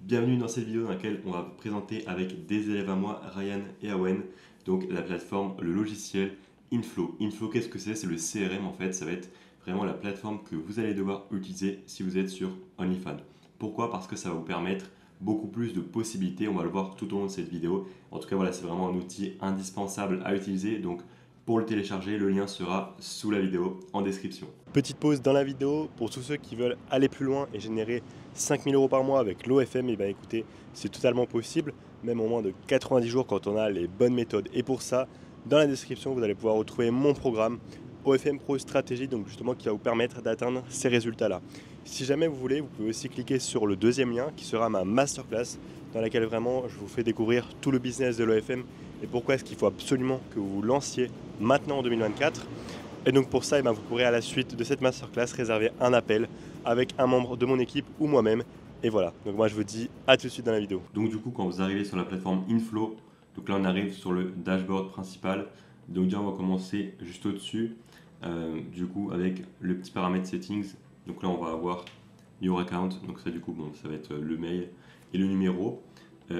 Bienvenue dans cette vidéo dans laquelle on va vous présenter avec des élèves à moi, Ryan et Awen, donc la plateforme, le logiciel Inflow. Inflow, qu'est-ce que c'est? C'est le CRM en fait, ça va être vraiment la plateforme que vous allez devoir utiliser si vous êtes sur OnlyFans. Pourquoi? Parce que ça va vous permettre beaucoup plus de possibilités, on va le voir tout au long de cette vidéo. En tout cas voilà, c'est vraiment un outil indispensable à utiliser, donc pour le télécharger, le lien sera sous la vidéo en description. Petite pause dans la vidéo pour tous ceux qui veulent aller plus loin et générer 5 000 € par mois avec l'OFM. Et bien écoutez, c'est totalement possible, même en moins de 90 jours quand on a les bonnes méthodes. Et pour ça, dans la description, vous allez pouvoir retrouver mon programme OFM Pro Stratégie, donc justement qui va vous permettre d'atteindre ces résultats-là. Si jamais vous voulez, vous pouvez aussi cliquer sur le deuxième lien qui sera ma masterclass dans laquelle vraiment je vous fais découvrir tout le business de l'OFM et pourquoi est-ce qu'il faut absolument que vous vous lanciez maintenant en 2024. Et donc pour ça, vous pourrez à la suite de cette masterclass réserver un appel avec un membre de mon équipe ou moi-même. Et voilà, donc moi je vous dis à tout de suite dans la vidéo. Donc du coup, quand vous arrivez sur la plateforme Inflow, donc là on arrive sur le dashboard principal. Donc déjà on va commencer juste au-dessus, du coup avec le petit paramètre settings. Donc là on va avoir your account, donc ça du coup bon, ça va être le mail et le numéro.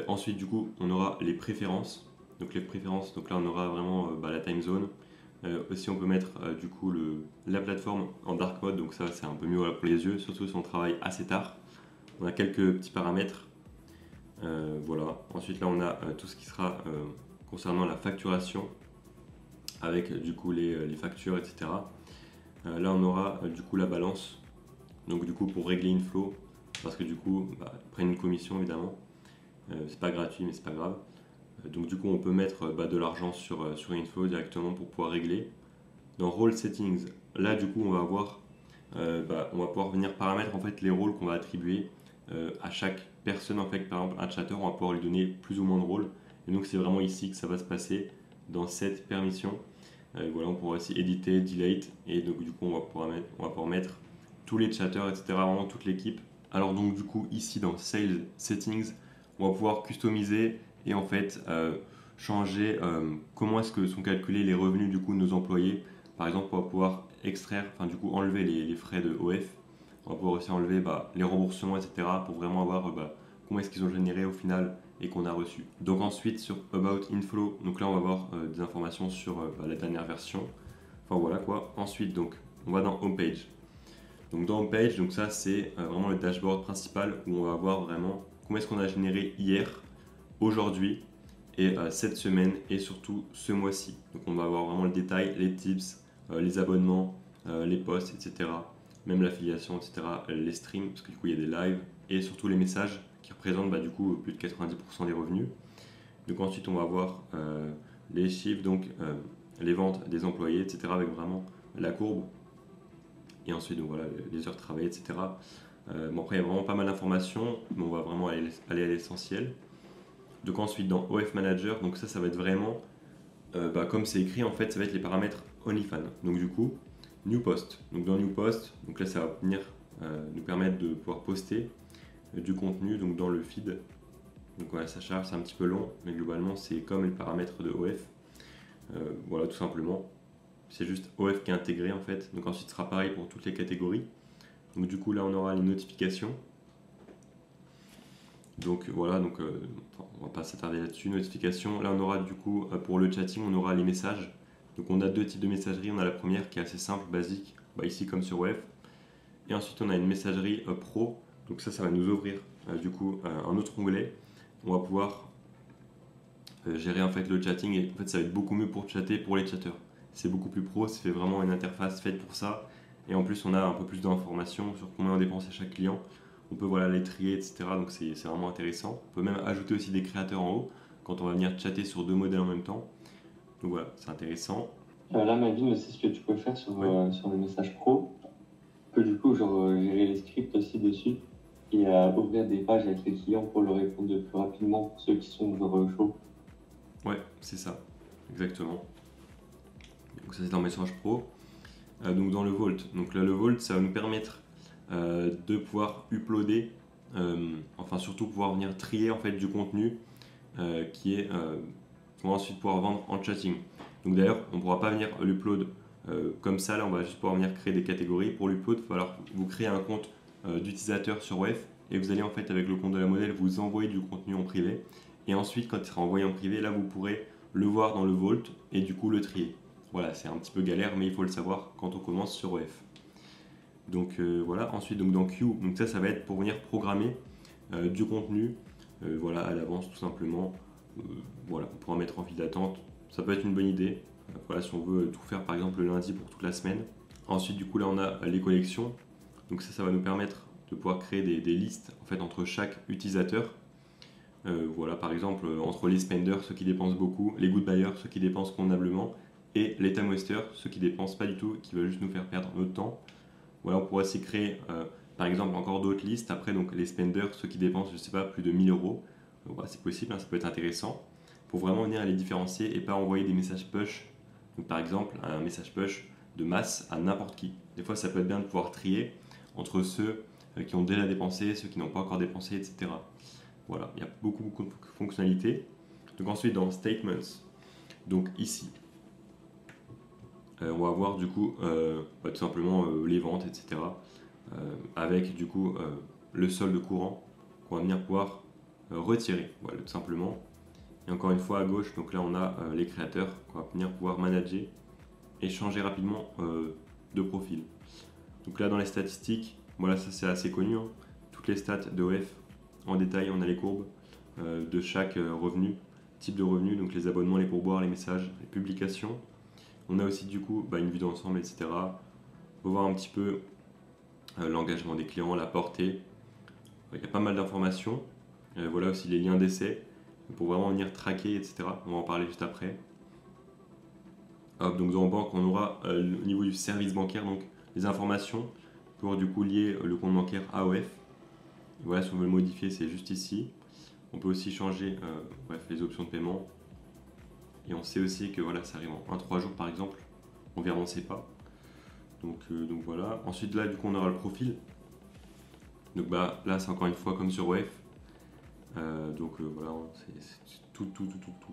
Ensuite du coup on aura les préférences. Donc les préférences, donc là on aura vraiment la time zone. Aussi on peut mettre du coup la plateforme en dark mode, donc ça c'est un peu mieux voilà, pour les yeux, surtout si on travaille assez tard. On a quelques petits paramètres. Voilà. Ensuite là on a tout ce qui sera concernant la facturation avec du coup les factures, etc. Là on aura du coup la balance. Donc du coup pour régler Inflow, parce que du coup ils prennent une commission évidemment. C'est pas gratuit mais c'est pas grave. Donc du coup on peut mettre de l'argent sur Inflow directement pour pouvoir régler. Dans Role Settings, là du coup on va avoir, on va pouvoir venir paramètre en fait les rôles qu'on va attribuer à chaque personne. En fait, par exemple un chatter, on va pouvoir lui donner plus ou moins de rôles. Et donc c'est vraiment ici que ça va se passer dans cette permission. Voilà, on pourra aussi éditer, delete, et donc du coup on va pouvoir mettre tous les chatters, etc. Vraiment toute l'équipe. Alors donc du coup ici dans Sales Settings, on va pouvoir customiser et en fait changer comment est-ce que sont calculés les revenus du coup de nos employés. Par exemple, on va pouvoir extraire, enfin du coup enlever les frais de OF. On va pouvoir aussi enlever les remboursements, etc. pour vraiment avoir comment est-ce qu'ils ont généré au final et qu'on a reçu. Donc ensuite sur About Inflow, donc là on va avoir des informations sur la dernière version. Enfin voilà quoi. Ensuite donc on va dans Homepage. Donc dans Homepage, donc ça c'est vraiment le dashboard principal où on va voir vraiment combien est-ce qu'on a généré hier, aujourd'hui et cette semaine et surtout ce mois-ci. Donc on va avoir vraiment le détail, les tips, les abonnements, les posts, etc. Même l'affiliation, etc. Les streams, parce que du coup il y a des lives et surtout les messages qui représentent du coup plus de 90% des revenus. Donc ensuite on va voir les chiffres, donc les ventes des employés, etc. avec vraiment la courbe. Et ensuite donc voilà les heures travaillées, etc. Bon après il y a vraiment pas mal d'informations, mais on va vraiment aller à l'essentiel. Donc ensuite dans OF Manager, donc ça va être vraiment comme c'est écrit en fait, ça va être les paramètres OnlyFans. Donc du coup, New Post. Donc dans New Post, donc là ça va venir nous permettre de pouvoir poster du contenu donc dans le feed. Donc voilà, ça charge, c'est un petit peu long, mais globalement c'est comme les paramètres de OF. Voilà tout simplement. C'est juste OF qui est intégré en fait. Donc ensuite ce sera pareil pour toutes les catégories. Donc du coup là on aura les notifications. Donc voilà, donc on va pas s'attarder là-dessus. Notification, là on aura du coup pour le chatting, on aura les messages. Donc on a deux types de messagerie. On a la première qui est assez simple, basique, ici comme sur Web. Et ensuite on a une messagerie pro. Donc ça va nous ouvrir du coup un autre onglet. On va pouvoir gérer en fait le chatting et en fait ça va être beaucoup mieux pour chatter pour les chatteurs. C'est beaucoup plus pro, c'est vraiment une interface faite pour ça. Et en plus on a un peu plus d'informations sur combien on dépense à chaque client. On peut les trier, etc. Donc c'est vraiment intéressant. On peut même ajouter aussi des créateurs en haut quand on va venir chatter sur deux modèles en même temps. Donc voilà, c'est intéressant. Là, Maline, c'est ce que tu peux faire sur le message pro. Tu peux du coup gérer les scripts aussi dessus et ouvrir des pages avec les clients pour leur répondre de plus rapidement pour ceux qui sont chauds. Ouais, c'est ça, exactement. Donc ça c'est dans Message Pro. Donc dans le Vault. Donc là le Vault, ça va nous permettre de pouvoir uploader, enfin surtout pouvoir venir trier en fait du contenu qui est qu'on va ensuite pouvoir vendre en chatting. Donc d'ailleurs, on ne pourra pas venir l'upload comme ça, là on va juste pouvoir venir créer des catégories. Pour l'upload, il va falloir vous créer un compte d'utilisateur sur Wave. et vous allez en fait avec le compte de la modèle vous envoyer du contenu en privé. Et ensuite, quand il sera envoyé en privé, là vous pourrez le voir dans le Vault et du coup le trier. Voilà, c'est un petit peu galère, mais il faut le savoir quand on commence sur OF. Donc voilà, ensuite donc dans Queue, donc ça va être pour venir programmer du contenu voilà, à l'avance tout simplement. Voilà, on pourra mettre en file d'attente, ça peut être une bonne idée. Voilà, si on veut tout faire par exemple le lundi pour toute la semaine. Ensuite du coup là on a les collections, donc ça va nous permettre de pouvoir créer des listes en fait entre chaque utilisateur. Voilà, par exemple entre les spenders, ceux qui dépensent beaucoup, les good buyers, ceux qui dépensent convenablement, et les time wasters, ceux qui dépensent pas du tout, qui veulent juste nous faire perdre notre temps. Voilà, on pourrait aussi créer par exemple encore d'autres listes. Après, donc les spenders, ceux qui dépensent, je sais pas, plus de 1000 euros. Voilà, c'est possible, hein, ça peut être intéressant pour vraiment venir les différencier et pas envoyer des messages push. Donc, par exemple, un message push de masse à n'importe qui. Des fois, ça peut être bien de pouvoir trier entre ceux qui ont déjà dépensé, ceux qui n'ont pas encore dépensé, etc. Voilà, il y a beaucoup de fonctionnalités. Donc ensuite, dans Statements, donc ici, on va voir du coup tout simplement les ventes, etc. Avec du coup le solde courant qu'on va venir pouvoir retirer, voilà, tout simplement. Et encore une fois à gauche, donc là on a les créateurs qu'on va venir pouvoir manager et changer rapidement de profil. Donc là dans les statistiques, voilà, ça c'est assez connu, hein. Toutes les stats de OF en détail, on a les courbes de chaque revenu, type de revenu, donc les abonnements, les pourboires, les messages, les publications. On a aussi du coup une vue d'ensemble, etc. On peut voir un petit peu l'engagement des clients, la portée. Il y a pas mal d'informations. Voilà aussi les liens d'essai pour vraiment venir traquer, etc. On va en parler juste après. Hop, donc dans banque, on aura au niveau du service bancaire, donc les informations pour du coup lier le compte bancaire AOF. Et voilà, si on veut le modifier, c'est juste ici. On peut aussi changer les options de paiement. Et on sait aussi que voilà, ça arrive en 1-3 jours par exemple. On verra, on ne sait pas. Donc voilà. Ensuite là, du coup, on aura le profil. Donc là, c'est encore une fois comme sur OF. Voilà, c'est tout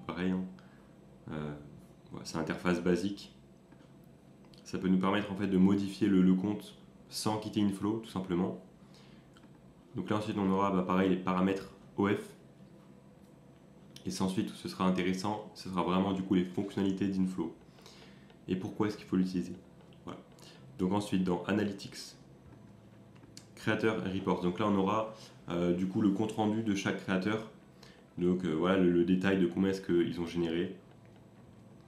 pareil. Hein. Voilà, c'est l'interface basique. Ça peut nous permettre en fait de modifier le compte sans quitter Inflow, tout simplement. Donc là ensuite on aura pareil les paramètres OF. Et ensuite où ce sera intéressant, ce sera vraiment du coup les fonctionnalités d'Inflow. Et pourquoi est-ce qu'il faut l'utiliser. Voilà. Donc ensuite dans Analytics, Creator Report. Donc là on aura du coup le compte rendu de chaque créateur. Donc voilà le détail de combien est-ce qu'ils ont généré.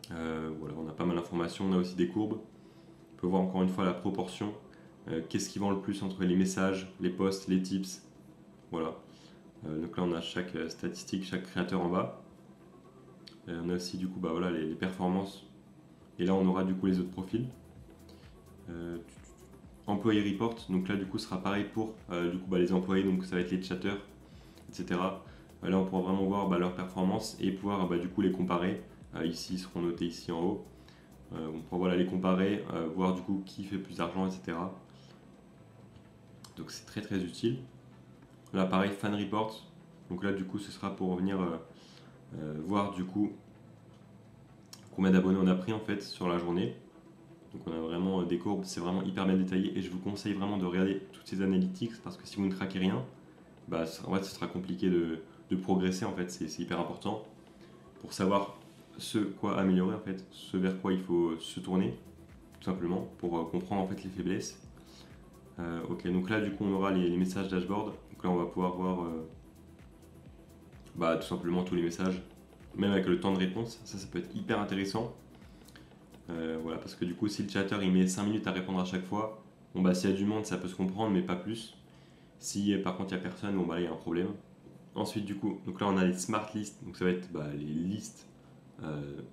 Voilà, on a pas mal d'informations, on a aussi des courbes. On peut voir encore une fois la proportion. Qu'est-ce qui vend le plus entre les messages, les posts, les tips. Voilà. Donc là on a chaque statistique, chaque créateur en bas. On a aussi du coup voilà, les performances. Et là on aura du coup les autres profils. Employee report, donc là du coup ce sera pareil pour du coup, les employés, donc ça va être les chatters, etc. Là on pourra vraiment voir leurs performances et pouvoir du coup les comparer. Ici ils seront notés ici en haut. On pourra les comparer, voir du coup qui fait plus d'argent, etc. Donc c'est très utile. Là pareil, fan report, donc là du coup ce sera pour venir voir du coup combien d'abonnés on a pris en fait sur la journée. Donc on a vraiment des courbes, c'est vraiment hyper bien détaillé et je vous conseille vraiment de regarder toutes ces analytics parce que si vous ne traquez rien, en fait ce sera compliqué de progresser en fait, c'est hyper important pour savoir ce quoi améliorer en fait, ce vers quoi il faut se tourner tout simplement pour comprendre en fait les faiblesses. Ok, donc là du coup on aura les messages dashboard, donc là on va pouvoir voir tout simplement tous les messages, même avec le temps de réponse, ça peut être hyper intéressant. Voilà, parce que du coup si le chatter il met 5 minutes à répondre à chaque fois, s'il y a du monde ça peut se comprendre mais pas plus. Si par contre il n'y a personne, il y a un problème. Ensuite du coup, donc là on a les smart lists, donc ça va être les listes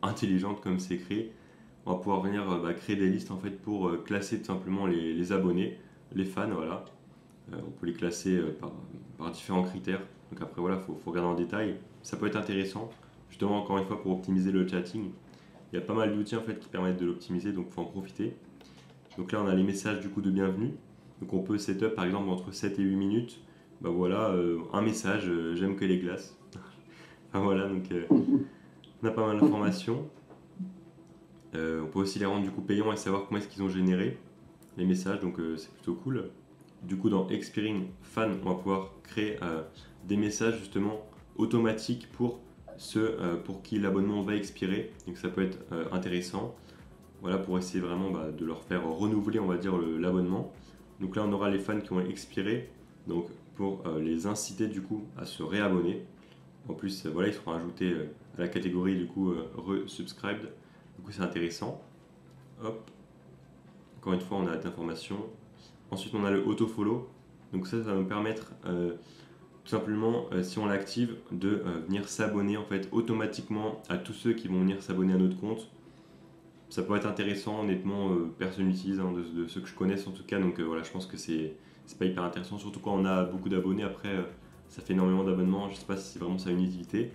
intelligentes comme c'est créé. On va pouvoir venir créer des listes en fait pour classer tout simplement les abonnés, les fans, voilà. On peut les classer par différents critères. Donc après voilà, faut regarder en détail. Ça peut être intéressant, justement encore une fois pour optimiser le chatting. Il y a pas mal d'outils en fait qui permettent de l'optimiser, donc il faut en profiter. Donc là on a les messages du coup de bienvenue. Donc on peut setup par exemple entre 7 et 8 minutes. Voilà, un message, j'aime que les glaces. Enfin voilà, donc on a pas mal d'informations. On peut aussi les rendre du coup payants et savoir comment est-ce qu'ils ont généré les messages, donc c'est plutôt cool. du coup dans Expiring Fan, on va pouvoir créer des messages justement automatiques pour ceux pour qui l'abonnement va expirer. Donc ça peut être intéressant. Voilà, pour essayer vraiment de leur faire renouveler, on va dire, l'abonnement. Donc là, on aura les fans qui ont expiré, donc pour les inciter du coup à se réabonner. En plus, voilà, ils seront ajoutés à la catégorie du coup resubscribed. Du coup, c'est intéressant. Hop, encore une fois, on a d'informations. Ensuite, on a le autofollow. Donc ça va nous permettre tout simplement, si on l'active, de venir s'abonner en fait automatiquement à tous ceux qui vont venir s'abonner à notre compte. Ça peut être intéressant, honnêtement, personne n'utilise, hein, de ceux que je connaisse en tout cas, donc voilà, je pense que c'est pas hyper intéressant, surtout quand on a beaucoup d'abonnés. Après, ça fait énormément d'abonnements, je sais pas si vraiment ça a une utilité,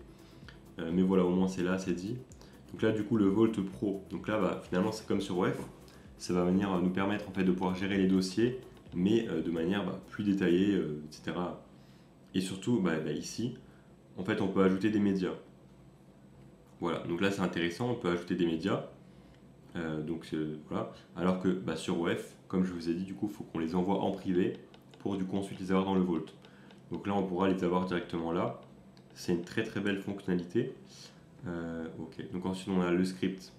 mais voilà, au moins c'est là, c'est dit. Donc là, du coup, le Vault Pro, donc là, finalement, c'est comme sur WEF, ça va venir nous permettre en fait de pouvoir gérer les dossiers, mais de manière plus détaillée, etc. Et surtout, ici, en fait, on peut ajouter des médias. Voilà, donc là, c'est intéressant, on peut ajouter des médias. Voilà. Alors que sur WEF, comme je vous ai dit, du coup, il faut qu'on les envoie en privé pour du coup ensuite les avoir dans le Vault. Donc là, on pourra les avoir directement là. C'est une très très belle fonctionnalité. Ok. Donc ensuite, on a le script.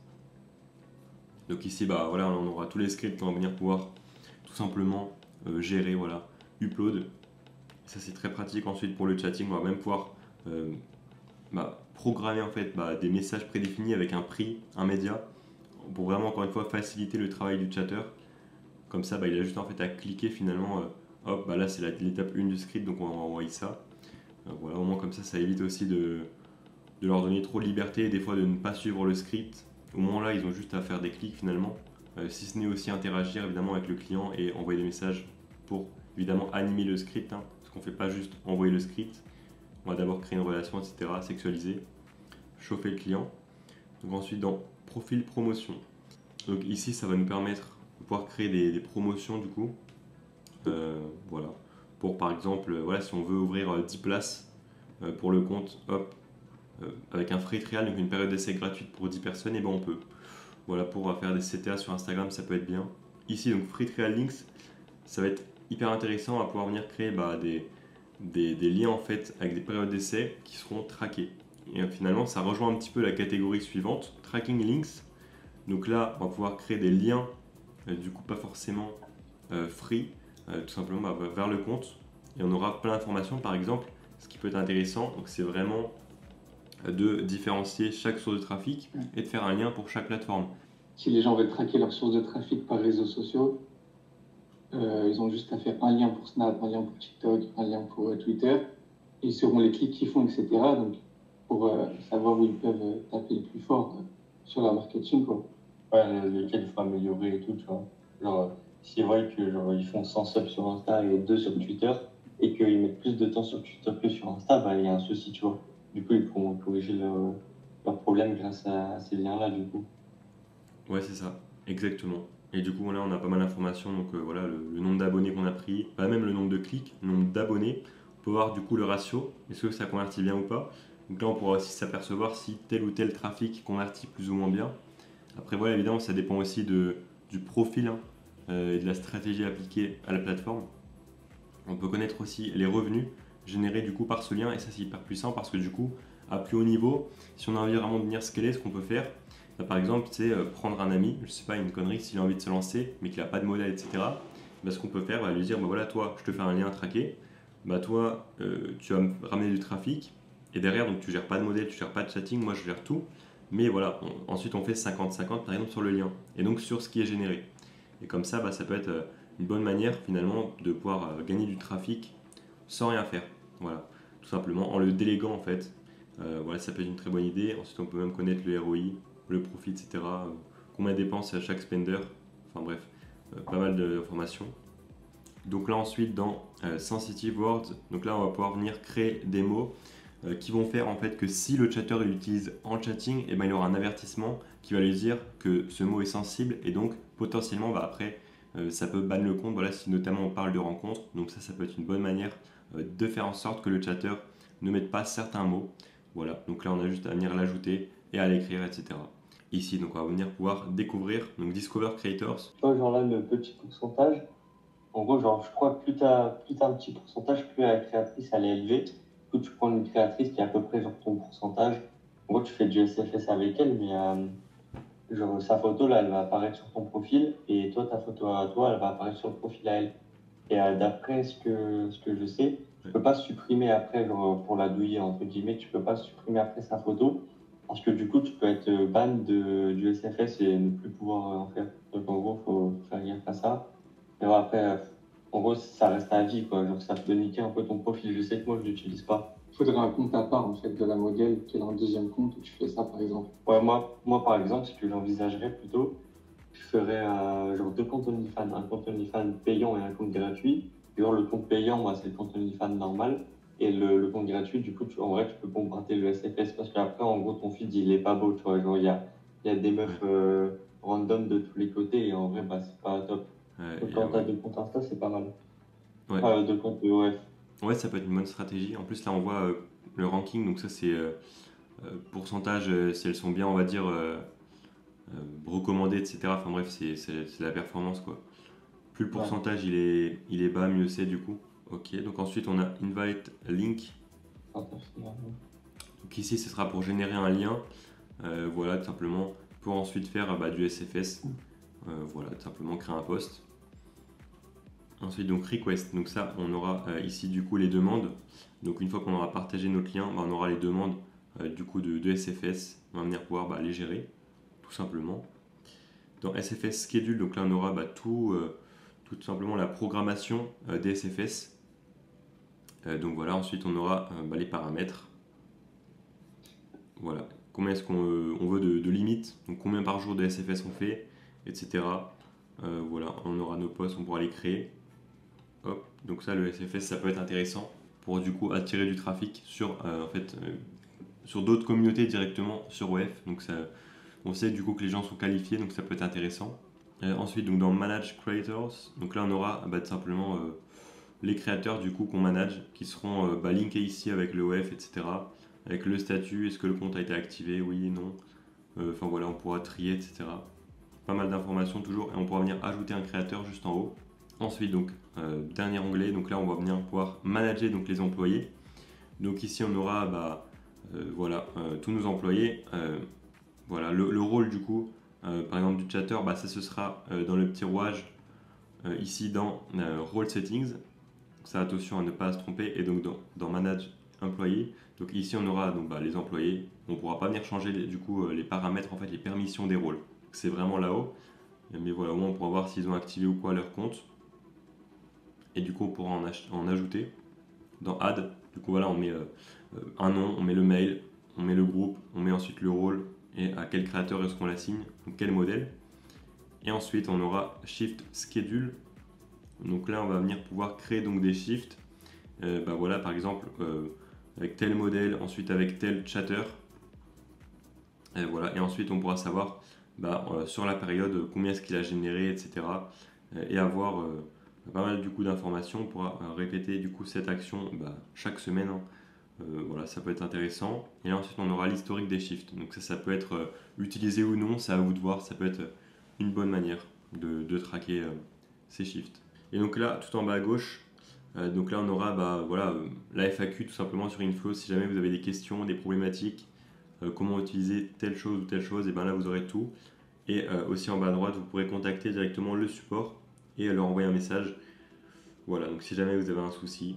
Donc ici, voilà, on aura tous les scripts, on va venir pouvoir tout simplement gérer, voilà, upload. Ça, c'est très pratique ensuite pour le chatting. On va même pouvoir programmer en fait des messages prédéfinis avec un prix, un média, pour vraiment encore une fois faciliter le travail du chatter. Comme ça, il a juste en fait à cliquer finalement. Hop, là c'est l'étape 1 du script, donc on va envoyer ça. Voilà, au moins comme ça évite aussi de leur donner trop de liberté et des fois de ne pas suivre le script. Au moins là, ils ont juste à faire des clics finalement. Si ce n'est aussi interagir évidemment avec le client et envoyer des messages pour évidemment animer le script, hein, parce qu'on ne fait pas juste envoyer le script. On va d'abord créer une relation, etc., sexualiser, chauffer le client. Donc ensuite dans profil promotion. Donc ici, ça va nous permettre de pouvoir créer des promotions du coup. Voilà. Pour par exemple, voilà, si on veut ouvrir 10 places pour le compte, hop, avec un free trial, donc une période d'essai gratuite pour 10 personnes, et on peut. Voilà, pour faire des CTA sur Instagram, ça peut être bien. Ici, donc free trial links, ça va être hyper intéressant à pouvoir venir créer des liens en fait avec des périodes d'essai qui seront traquées. Et finalement, ça rejoint un petit peu la catégorie suivante, tracking links. Donc là, on va pouvoir créer des liens, du coup pas forcément free, tout simplement vers le compte. Et on aura plein d'informations, par exemple. Ce qui peut être intéressant, donc c'est vraiment de différencier chaque source de trafic et de faire un lien pour chaque plateforme. Si les gens veulent traquer leurs sources de trafic par réseaux sociaux, ils ont juste à faire un lien pour Snap, un lien pour TikTok, un lien pour Twitter. Ils sauront les clics qu'ils font, etc. Donc, pour savoir où ils peuvent taper le plus fort sur leur marketing, quoi. Ouais, lesquels il faut améliorer et tout, tu vois. Genre, s'ils voient que ils font 100 subs sur Insta et 2 sur Twitter, et qu'ils mettent plus de temps sur Twitter que sur Insta, il y a un souci, tu vois. Du coup, ils pourront corriger leur problème grâce à ces liens-là, du coup. Ouais, c'est ça, exactement. Et du coup, là, on a pas mal d'informations. Donc voilà, le nombre d'abonnés qu'on a pris, pas même le nombre de clics, le nombre d'abonnés. On peut voir du coup le ratio, est-ce que ça convertit bien ou pas. Donc là, on pourra aussi s'apercevoir si tel ou tel trafic convertit plus ou moins bien. Après, voilà, évidemment, ça dépend aussi du profil et de la stratégie appliquée à la plateforme. On peut connaître aussi les revenus générés du coup par ce lien, et ça c'est hyper puissant parce que du coup, à plus haut niveau, si on a envie vraiment de venir scaler, ce qu'on peut faire, par exemple, c'est prendre un ami, je sais pas, une connerie, s'il a envie de se lancer, mais qu'il n'a pas de modèle, etc. Ce qu'on peut faire, lui dire, voilà, toi, je te fais un lien traqué, toi, tu vas me ramener du trafic, et derrière, donc tu gères pas de modèle, tu gères pas de chatting, moi je gère tout, mais voilà, ensuite on fait 50-50 par exemple sur le lien, et donc sur ce qui est généré. Et comme ça, ça peut être une bonne manière finalement de pouvoir gagner du trafic sans rien faire. Voilà, tout simplement en le déléguant en fait. Voilà, ça peut être une très bonne idée. Ensuite, on peut même connaître le ROI, le profit, etc. Combien dépense à chaque spender. Enfin bref, pas mal d'informations. Donc là ensuite dans Sensitive Words, donc là on va pouvoir venir créer des mots qui vont faire en fait que si le chatter l'utilise en chatting, il y aura un avertissement qui va lui dire que ce mot est sensible et donc potentiellement après ça peut ban le compte, voilà, si notamment on parle de rencontre. Donc ça peut être une bonne manière de faire en sorte que le chatter ne mette pas certains mots. Voilà, donc là on a juste à venir l'ajouter et à l'écrire, etc. Ici, donc on va venir pouvoir découvrir, donc Discover Creators. Tu vois, genre là, le petit pourcentage, En gros, genre, je crois que plus t'as un petit pourcentage, plus la créatrice elle est élevée. Du coup, tu prends une créatrice qui est à peu près genre ton pourcentage. En gros, tu fais du SFS avec elle, mais genre sa photo là, elle va apparaître sur ton profil et toi, ta photo à toi, elle va apparaître sur le profil à elle. Et d'après ce que je sais, tu Ouais. peux pas supprimer après, genre, pour la douiller, entre guillemets, tu peux pas supprimer après sa photo parce que du coup, tu peux être ban du SFS et ne plus pouvoir en faire. Donc en gros, faut faire gaffe à ça. Mais ouais, après, en gros, ça reste à vie, quoi. Genre, ça peut niquer un peu ton profil. Je sais que moi, je l'utilise pas. Il faudrait un compte à part en fait de la modèle qui est dans le deuxième compte où tu fais ça par exemple. Ouais, moi par exemple, ce que j'envisagerais plutôt, je ferais genre deux comptes OnlyFans, un compte OnlyFans payant et un compte gratuit. Et genre, le compte payant, moi, c'est le compte OnlyFans normal. Et le compte gratuit, du coup, en vrai, tu peux bombarder le SFS parce qu'après, en gros, ton feed, il est pas beau, tu vois. Genre, il y a des meufs random de tous les côtés et en vrai, bah, c'est pas top. Donc, Et, quand t'as ouais. deux comptes Insta, c'est pas mal. Ouais. Deux comptes EOF. Ouais, ça peut être une bonne stratégie. En plus, là, on voit le ranking, donc ça, c'est pourcentage, si elles sont bien, on va dire, recommandées, etc. Enfin bref, c'est la performance, quoi. Plus le Ouais. pourcentage il est bas, mieux c'est du coup. Ok, donc ensuite on a invite link. Donc ici, ce sera pour générer un lien, voilà, tout simplement, pour ensuite faire du SFS. Voilà, tout simplement créer un post. Ensuite, donc request. Donc ça, on aura ici du coup les demandes. Donc une fois qu'on aura partagé notre lien, on aura les demandes du coup de SFS. On va venir pouvoir les gérer, tout simplement. Dans SFS schedule, donc là on aura tout simplement la programmation des SFS. Donc voilà, ensuite on aura les paramètres. Voilà, combien est-ce qu'on veut de limites, donc combien par jour de SFS on fait, etc. Voilà, on aura nos posts, on pourra les créer. Hop, donc ça, le SFS, ça peut être intéressant pour du coup attirer du trafic sur d'autres communautés directement sur OF. Donc ça, on sait du coup que les gens sont qualifiés, donc ça peut être intéressant. Ensuite, donc dans Manage Creators, donc là on aura tout simplement les créateurs du coup qu'on manage, qui seront linkés ici avec le OF, etc. Avec le statut, est-ce que le compte a été activé, oui, non. Enfin voilà, on pourra trier, etc. Pas mal d'informations toujours, et on pourra venir ajouter un créateur juste en haut. Ensuite, donc, dernier onglet, donc là on va venir pouvoir manager donc, les employés. Donc ici on aura tous nos employés. Voilà, le rôle du coup, par exemple du chatter, ça ce sera dans le petit rouage ici dans Role Settings. Donc, ça, attention à ne pas se tromper. Et donc dans Manage Employés, donc ici on aura donc, les employés. On ne pourra pas venir changer du coup les paramètres, en fait les permissions des rôles. C'est vraiment là-haut. Mais voilà, au moins on pourra voir s'ils ont activé ou quoi leur compte. Et du coup on pourra en ajouter dans Add. Du coup voilà, on met un nom, on met le mail, on met le groupe, on met ensuite le rôle et à quel créateur est-ce qu'on l'assigne, donc quel modèle. Et ensuite on aura Shift Schedule. Donc là on va venir pouvoir créer donc des shifts. Voilà, par exemple avec tel modèle, ensuite avec tel chatter. Et voilà, et ensuite on pourra savoir sur la période combien est-ce qu'il a généré, etc. Et avoir pas mal du coup d'informations. On pourra répéter du coup cette action chaque semaine. Voilà, ça peut être intéressant. Et ensuite on aura l'historique des shifts. Donc ça peut être utilisé ou non, c'est à vous de voir. Ça peut être une bonne manière de traquer ces shifts. Et donc là, tout en bas à gauche, donc là on aura la FAQ tout simplement sur Inflow. Si jamais vous avez des questions, des problématiques, comment utiliser telle chose ou telle chose, et là vous aurez tout. Et aussi en bas à droite, vous pourrez contacter directement le support et leur envoyer un message. Voilà, donc si jamais vous avez un souci,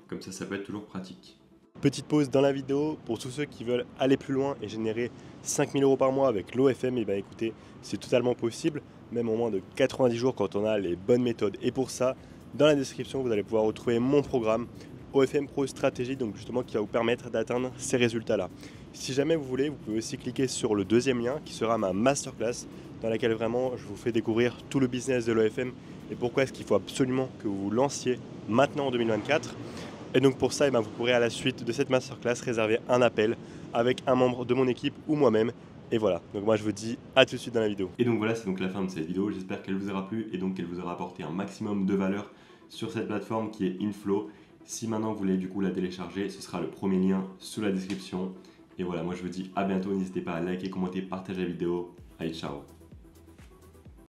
comme ça peut être toujours pratique. Petite pause dans la vidéo pour tous ceux qui veulent aller plus loin et générer 5000 € par mois avec l'OFM. Et bien écoutez, c'est totalement possible, même en moins de 90 jours quand on a les bonnes méthodes. Et pour ça, dans la description, vous allez pouvoir retrouver mon programme OFM Pro Stratégie, donc justement qui va vous permettre d'atteindre ces résultats-là. Si jamais vous voulez, vous pouvez aussi cliquer sur le deuxième lien qui sera ma masterclass dans laquelle vraiment je vous fais découvrir tout le business de l'OFM et pourquoi est-ce qu'il faut absolument que vous vous lanciez maintenant en 2024. Et donc pour ça, vous pourrez à la suite de cette masterclass réserver un appel avec un membre de mon équipe ou moi-même. Et voilà, donc moi je vous dis à tout de suite dans la vidéo. Et donc voilà, c'est donc la fin de cette vidéo. J'espère qu'elle vous aura plu et donc qu'elle vous aura apporté un maximum de valeur sur cette plateforme qui est Inflow. Si maintenant vous voulez du coup la télécharger, ce sera le premier lien sous la description. Et voilà, moi je vous dis à bientôt. N'hésitez pas à liker, commenter, partager la vidéo. Allez, ciao!